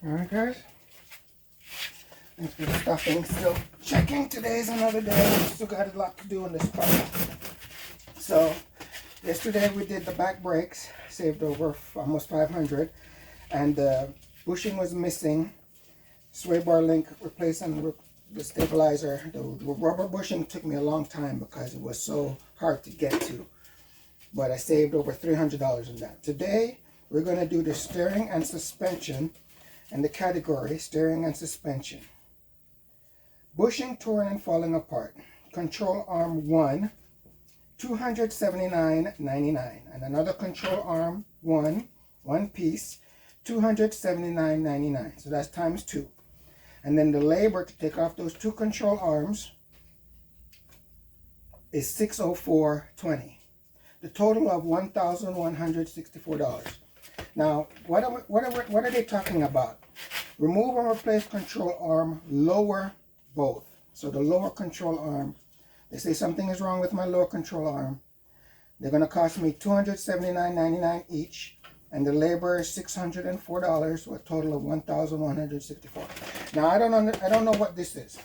Alright guys, thanks for stopping. Still checking. Today's another day. Still got a lot to do on this project. So yesterday we did the back brakes, saved over almost 500, and the bushing was missing. Sway bar link replaced and the stabilizer. The rubber bushing took me a long time because it was so hard to get to, but I saved over $300 in that. Today we're going to do the steering and suspension, and the category steering and suspension. Bushing torn and falling apart. Control arm 1, $279.99, and another control arm 1, one piece, $279.99. So that's times 2. And then the labor to take off those 2 control arms is $604.20. The total of $1,164. Now, what are they talking about? Remove and replace control arm, lower both. So the lower control arm, they say something is wrong with my lower control arm. They're going to cost me $279.99 each, and the labor is $604, so a total of $1,164. Now I don't know what this is.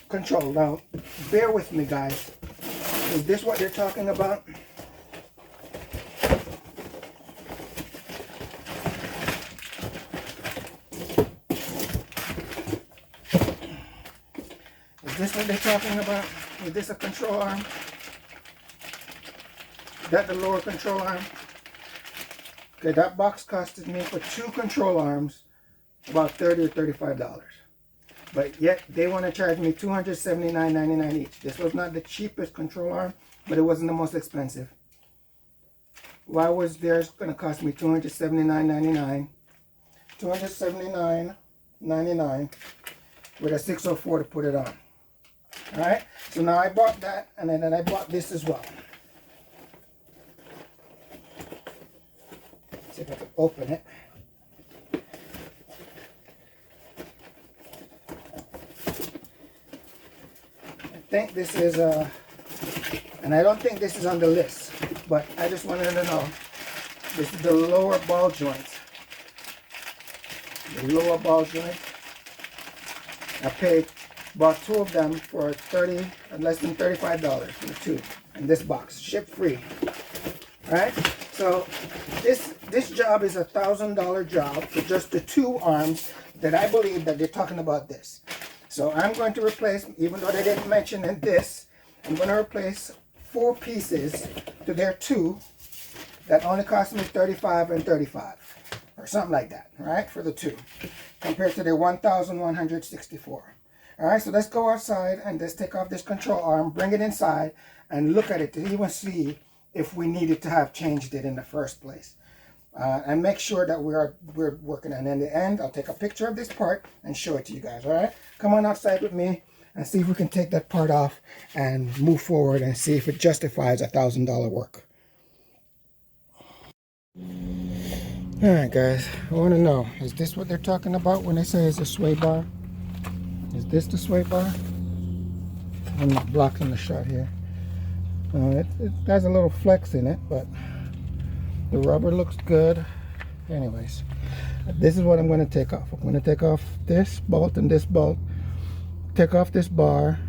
Control. Now, bear with me, guys. Is this what they're talking about? Is this what they're talking about? Is this a control arm? Is that the lower control arm? Okay, that box costed me for 2 control arms about $30 or $35. But yet they want to charge me $279.99 each. This was not the cheapest control arm, but it wasn't the most expensive. Why was theirs going to cost me $279.99? $279.99 with a 604 to put it on. Alright, so now I bought that, and then I bought this as well. Let's see if I can open it. I think this is and I don't think this is on the list, but I just wanted to know. This is the lower ball joint. The lower ball joint. I paid bought 2 of them for less than $35 for the 2 in this box, ship free. Right? So this job is a $1,000 job for just the 2 arms that I believe that they're talking about this. So I'm going to replace, even though they didn't mention in this, I'm going to replace 4 pieces to their 2 that only cost me $35 and $35 or something like that, right? For the 2 compared to their $1,164. All right, so let's go outside and let's take off this control arm, bring it inside, and look at it to even see if we needed to have changed it in the first place. And make sure that we're working. And in the end, I'll take a picture of this part and show it to you guys. All right, come on outside with me and see if we can take that part off and move forward and see if it justifies $1,000 work. All right, guys, I want to know, is this what they're talking about when they say it's a sway bar? Is this the sway bar? I'm not blocking the shot here. It has a little flex in it, but the rubber looks good. Anyways, this is what I'm going to take off. I'm going to take off this bolt and this bolt, take off this bar,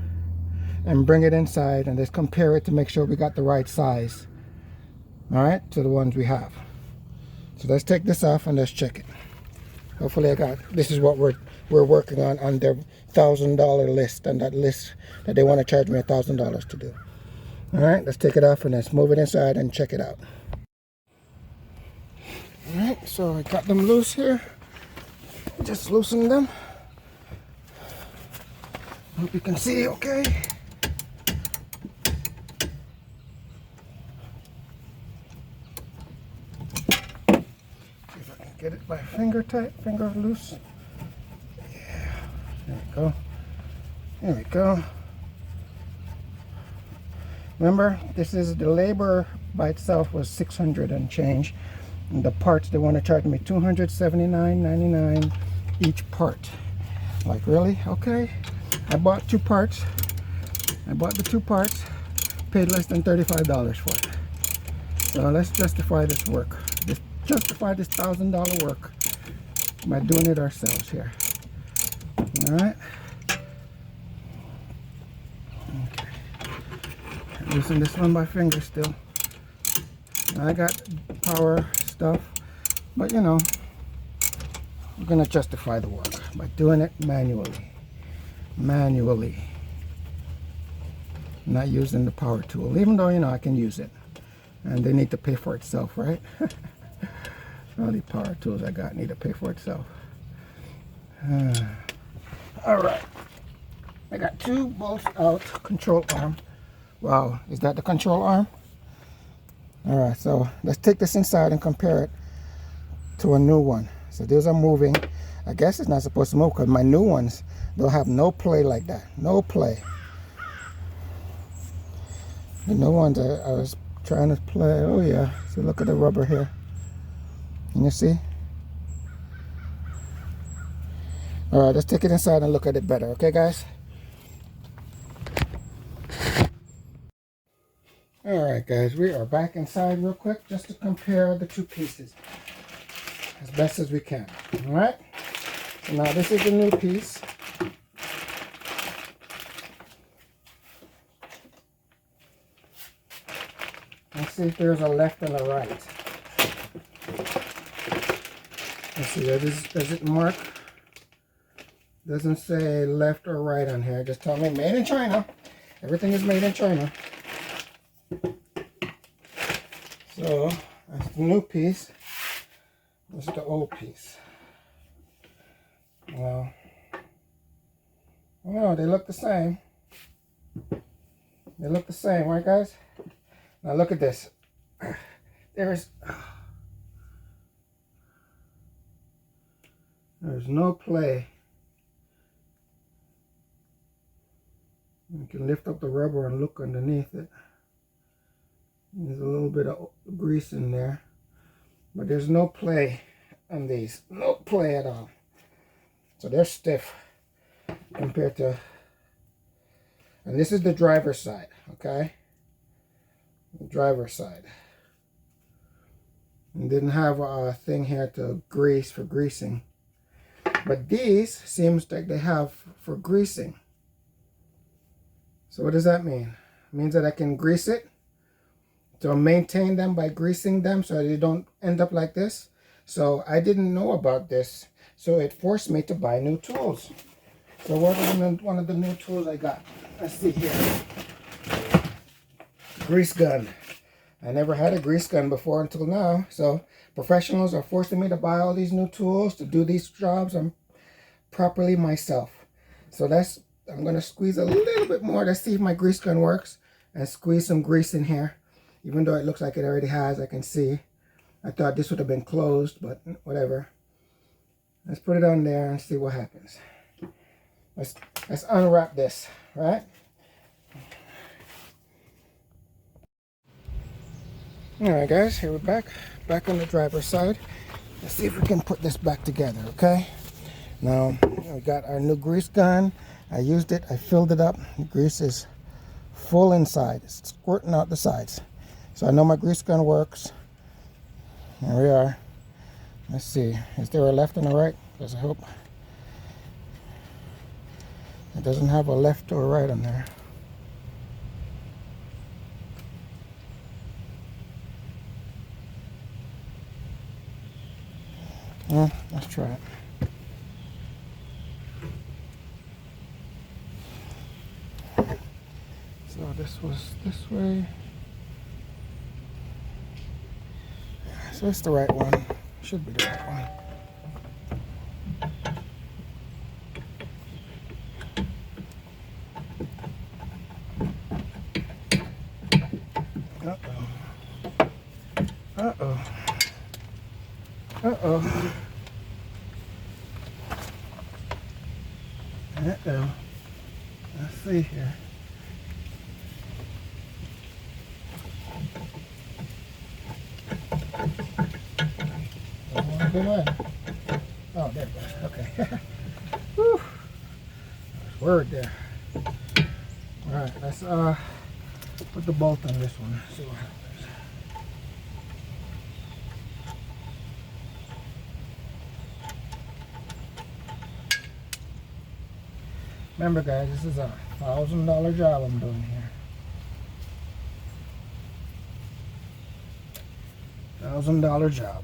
and bring it inside, and just compare it to make sure we got the right size. All right, to the ones we have. So let's take this off and let's check it. Hopefully this is what we're working on their $1,000 list, and that list that they want to charge me $1,000 to do. All right, let's take it off and let's move it inside and check it out. All right, so I got them loose here. Just loosen them. Hope you can see okay. If I can get it by finger loose. Yeah, there we go. There we go. Remember, this is the labor by itself was $600 and change. And the parts, they want to charge me $279.99 each part. Like, really? Okay. I bought 2 parts. I bought the 2 parts, paid less than $35 for it. So let's justify this work. Justify this $1,000 work by doing it ourselves here. All right. Okay. Loosen this one by finger still. I got power stuff, but you know, we're gonna justify the work by doing it manually. Not using the power tool, even though you know I can use it, and they need to pay for itself, right? All the power tools I got need to pay for itself. All right, I got 2 bolts out. Control arm. Wow, is that the control arm? All right, so let's take this inside and compare it to a new one. So these are moving. I guess it's not supposed to move because my new ones, they'll have no play like that. No play. The new ones I was trying to play. Oh yeah, see, look at the rubber here. Can you see? All right, let's take it inside and look at it better. Okay, guys? All right, guys, we are back inside real quick just to compare the 2 pieces as best as we can. All right? So now this is the new piece. Let's see if there's a left and a right. Let's see, does it mark? Doesn't say left or right on here. Just tell me made in China. Everything is made in China. So that's the new piece. This is the old piece. Well, no, they look the same. They look the same, right, guys? Now look at this. There's no play. You can lift up the rubber and look underneath it. There's a little bit of grease in there, but there's no play on these. No play at all. So they're stiff compared to, and this is the driver's side, okay? The driver's side. And didn't have a thing here to grease for greasing. But these seems like they have for greasing. So what does that mean? It means that I can grease it to maintain them by greasing them so they don't end up like this. So I didn't know about this, so it forced me to buy new tools. So what was one of the new tools I got? Let's see here. Grease gun. I never had a grease gun before until now. So professionals are forcing me to buy all these new tools to do these jobs properly myself. So I'm going to squeeze a little bit more to see if my grease gun works, and squeeze some grease in here. Even though it looks like it already has, I can see. I thought this would have been closed, but whatever. Let's put it on there and see what happens. Let's unwrap this, right? All right, guys, here we're back on the driver's side. Let's see if we can put this back together, okay? Now, we got our new grease gun. I used it, I filled it up. The grease is full inside. It's squirting out the sides. So I know my grease gun works. There we are. Let's see. Is there a left and a right? Because I hope it doesn't have a left or a right on there. Well, let's try it. So this was this way. So it's the right one. Should be the right one. Uh-oh. Uh-oh. Uh-oh. Let's see here. Come on. Oh, there it goes. Okay. Whew. Word there. Alright, let's put the bolt on this one. See what happens. Remember guys, this is a $1,000 job I'm doing here. $1,000 job.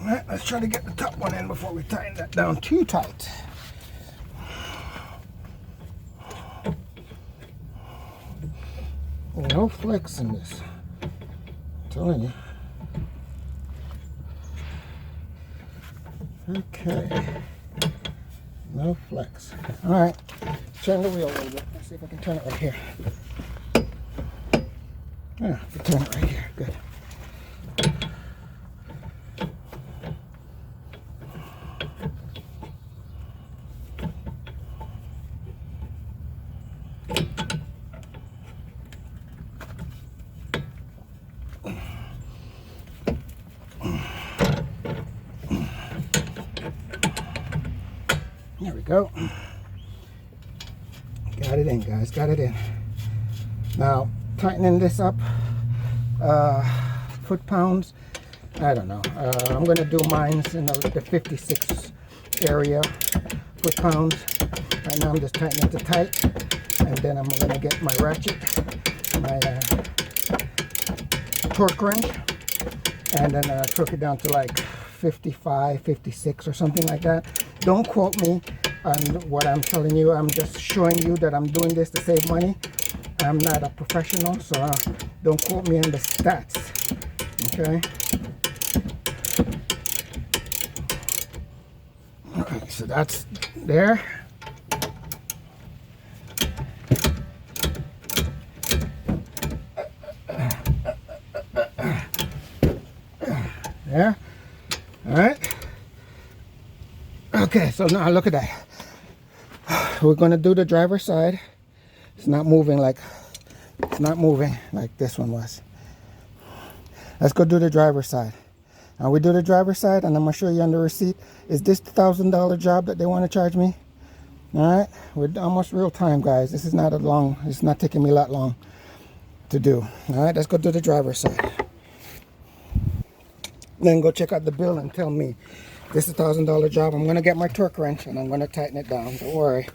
Alright, let's try to get the top one in before we tighten that down too tight. No flex in this. I'm telling you. Okay. No flex. Alright. Turn the wheel a little bit. Let's see if I can turn it right here. Yeah, I can turn it right here. Good. There we go. Got it in, guys. Got it in. Now, tightening this up, foot-pounds, I don't know. I'm going to do mines in the 56 area, foot-pounds. Right now I'm just tightening it tight. And then I'm going to get my ratchet, my torque wrench, and then torque it down to like 55, 56 or something like that. Don't quote me on what I'm telling you. I'm just showing you that I'm doing this to save money. I'm not a professional, so don't quote me on the stats. Okay. Okay, so that's there. There. All right. Okay, so now look at that. We're gonna do the driver's side. It's not moving like this one was. Let's go do the driver's side. Now we do the driver's side, and I'm gonna show you on the receipt. Is this the $1,000 job that they want to charge me? All right, we're almost real time, guys. This is not a long. It's not taking me that long to do. All right, let's go do the driver's side. Then go check out the bill and tell me this is a $1,000 job. I'm gonna get my torque wrench and I'm gonna tighten it down. Don't worry,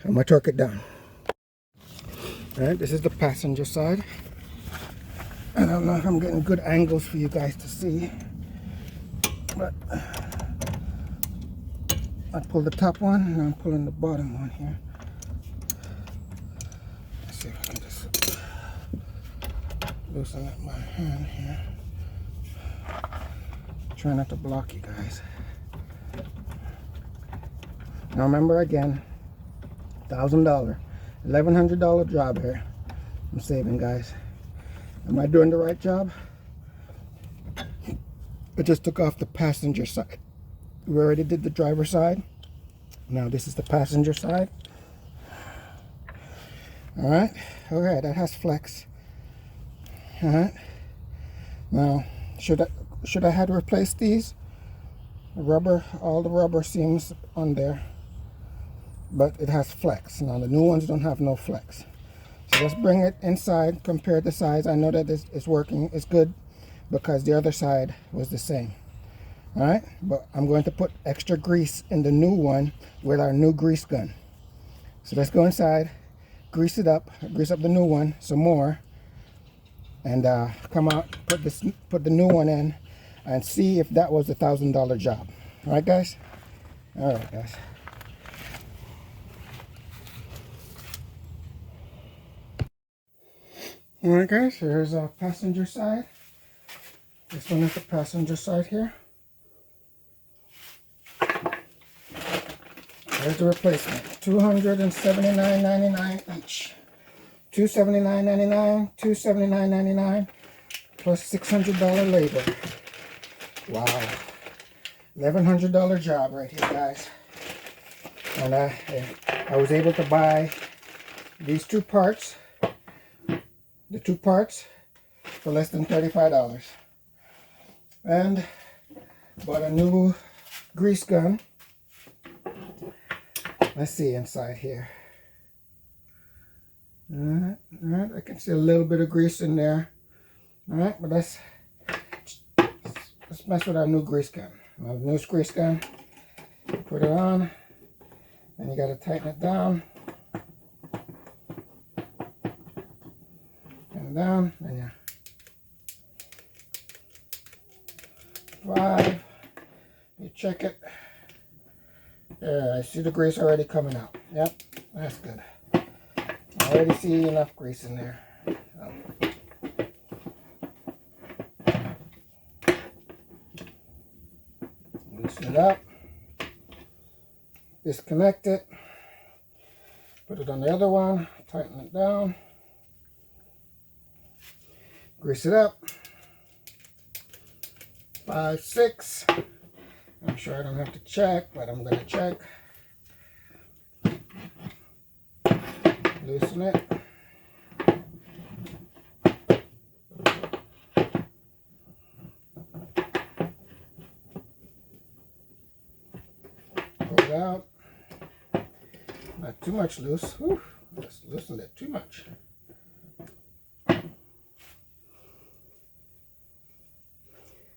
I'm gonna torque it down. All right, this is the passenger side. I don't know if I'm getting good angles for you guys to see, but I pulled the top one and I'm pulling the bottom one here. Let's see if I can just loosen up my hand here. Try not to block you guys. Now remember again, $1,000, $1,100 job here. I'm saving, guys. Am I doing the right job? I just took off the passenger side. We already did the driver side. Now this is the passenger side. All right. Okay, that has flex. All right. Now, should I had to replace these? Rubber, all the rubber seams on there, but it has flex. Now the new ones don't have no flex. So let's bring it inside, compare the size. I know that this is working, it's good, because the other side was the same. All right, but I'm going to put extra grease in the new one with our new grease gun. So let's go inside, grease it up, grease up the new one some more, and come out, put the new one in, and see if that was a $1,000 job. All right, guys? All right, guys. All right, guys, here's our passenger side. This one is the passenger side here. There's the replacement, $279.99 each. $279.99, $279.99 plus $600 labor. Wow, $1,100 job right here, guys. And I was able to buy these two parts, the two parts, for less than $35. And bought a new grease gun. Let's see inside here. All right, I can see a little bit of grease in there. All right, but let's mess with our new grease gun. Our new grease gun. Put it on, and you got to tighten it down and down, and yeah. 5. You check it. Yeah, I see the grease already coming out. Yep, that's good. I already see enough grease in there. Loosen it up. Disconnect it. Put it on the other one. Tighten it down. Grease it up. 5, 6. I'm sure I don't have to check, but I'm going to check. Loosen it. Pull it out. Not too much loose. Whew. Just loosened it too much.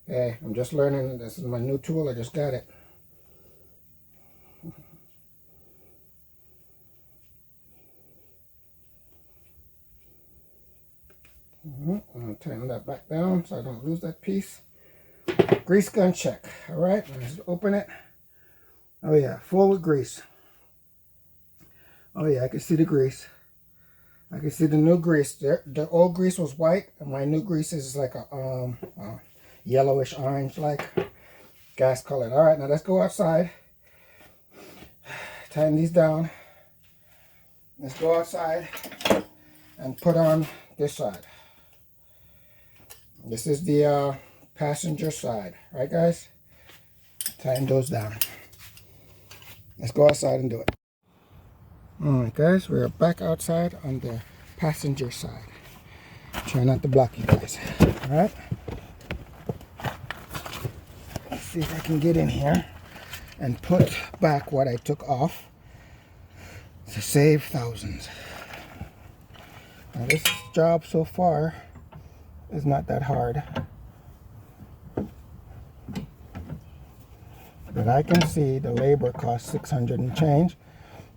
Hey, I'm just learning. This is my new tool. I just got it. I'm going to tighten that back down so I don't lose that piece. Grease gun check. All right, let's open it. Oh yeah, full with grease. Oh yeah, I can see the grease. I can see the new grease. The old grease was white, and my new grease is like a yellowish orange, like gas colored. All right, now let's go outside. Tighten these down. Let's go outside and put on this side. This is the passenger side, right, guys? Tighten those down. Let's go outside and do it. All right, guys, we're back outside on the passenger side. Try not to block you guys. All right. Let's see if I can get in here and put back what I took off to save thousands. Now, this job so far is not that hard, but I can see the labor cost $600 and change.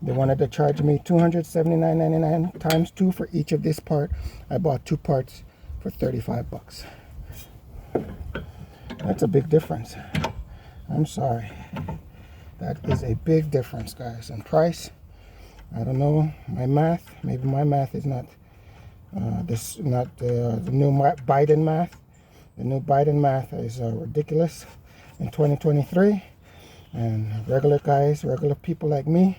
They wanted to charge me $279.99 times 2 for each of this part. I bought 2 parts for $35. That's a big difference. I'm sorry. That is a big difference, guys. In price, I don't know my math. Maybe my math is not the new Biden math. The new Biden math is ridiculous in 2023, and regular guys, regular people like me,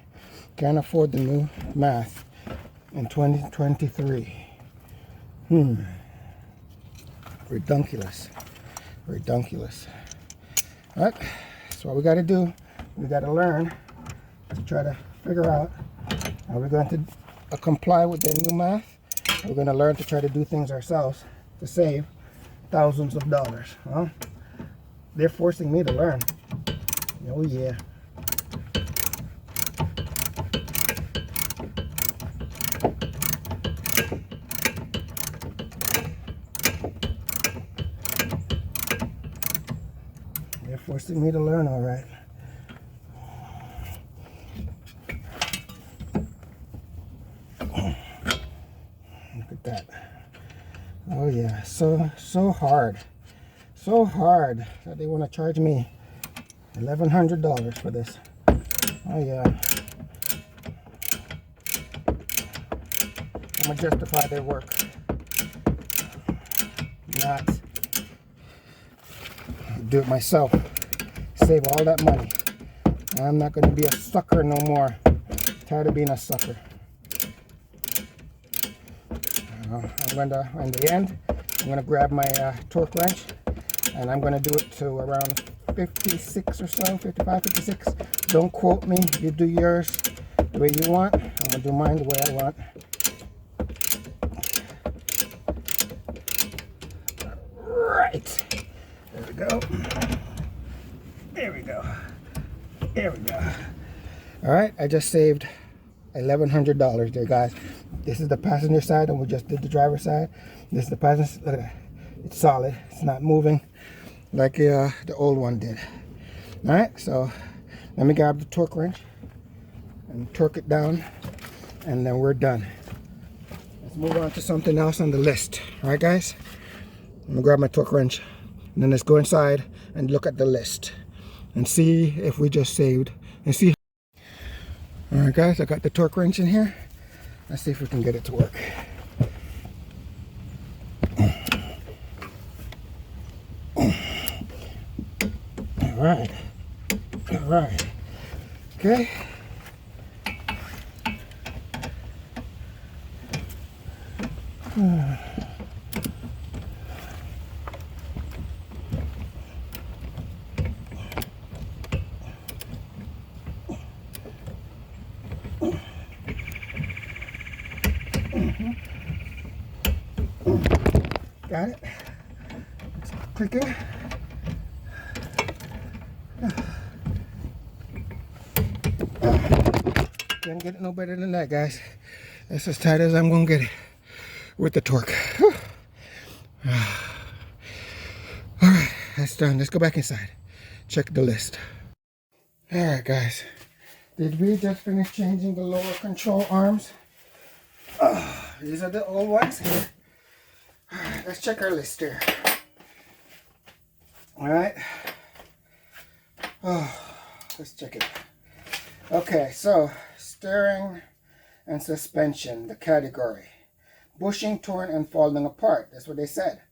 can't afford the new math in 2023. Redunculous. Redunculous. All right, that's what we got to do. We got to learn to try to figure out how we're going to comply with the new math. We're going to learn to try to do things ourselves to save thousands of dollars. Well, they're forcing me to learn. Oh yeah. They're forcing me to learn, all right. Look at that. Oh yeah, so hard. So hard that they want to charge me $1,100 for this. Oh yeah. I'm gonna justify their work. Not do it myself. Save all that money. I'm not gonna be a sucker no more. I'm tired of being a sucker. I'm going to, in the end, I'm going to grab my torque wrench, and I'm going to do it to around 56 or so, 55, 56. Don't quote me. You do yours the way you want. I'm going to do mine the way I want. Right. There we go. There we go. There we go. All right, I just saved $1,100 there, guys. This is the passenger side, and we just did the driver's side. This is the passenger. Look at that. It's solid. It's not moving like the old one did. All right, so let me grab the torque wrench and torque it down, and then we're done. Let's move on to something else on the list. All right, guys. I'm gonna grab my torque wrench, and then let's go inside and look at the list and see if we just saved and see. All right, guys, I got the torque wrench in here. Let's see if we can get it to work. All right. All right. Okay. Got it. It's clicking. Can't get it no better than that, guys. That's as tight as I'm gonna get it with the torque. All right, that's done. Let's go back inside. Check the list. All right, guys. Did we just finish changing the lower control arms? These are the old ones. Let's check our list here. All right. Let's check it. Okay, so steering and suspension, the category. Bushing, torn, and falling apart. That's what they said.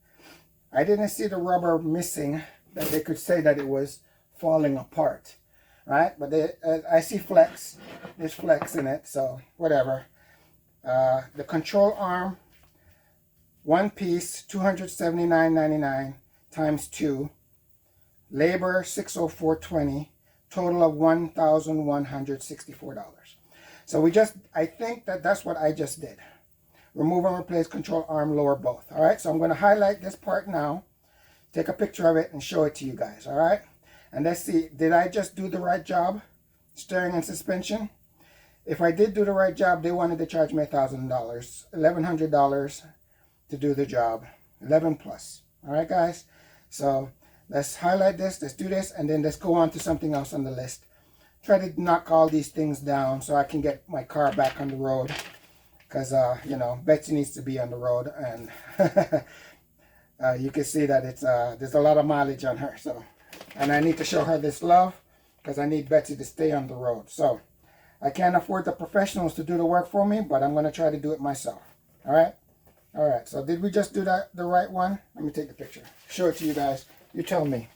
I didn't see the rubber missing that they could say that it was falling apart. Right? But I see flex. There's flex in it, so whatever. The control arm, one piece, $279.99 times 2. Labor, $604.20. Total of $1,164. So I think that's what I just did. Remove and replace control arm, lower both. All right, so I'm going to highlight this part now, take a picture of it, and show it to you guys. All right, and let's see, did I just do the right job? Steering and suspension. If I did do the right job, they wanted to charge me $1,000, $1,100 to do the job, 11 plus. All right, guys. So let's highlight this. Let's do this, and then let's go on to something else on the list. Try to knock all these things down so I can get my car back on the road, because you know, Betsy needs to be on the road, and you can see that it's there's a lot of mileage on her. So, and I need to show her this love because I need Betsy to stay on the road. So I can't afford the professionals to do the work for me, but I'm going to try to do it myself. All right. All right. So did we just do that the right one? Let me take the picture. Show it to you guys. You tell me.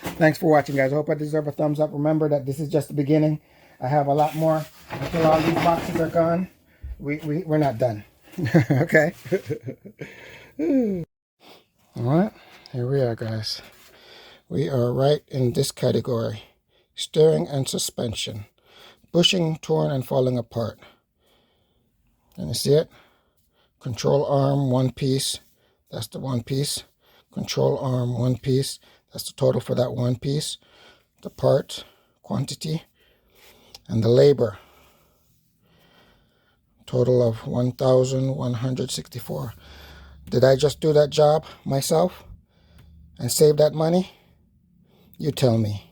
Thanks for watching, guys. I hope I deserve a thumbs up. Remember that this is just the beginning. I have a lot more. Until all these boxes are gone, we're not done. Okay. All right. Here we are, guys. We are right in this category. Steering and suspension. Bushing, torn, and falling apart. Can you see it? Control arm, one piece. That's the one piece. Control arm, one piece. That's the total for that one piece. The part quantity and the labor. Total of $1,164. Did I just do that job myself and save that money? You tell me.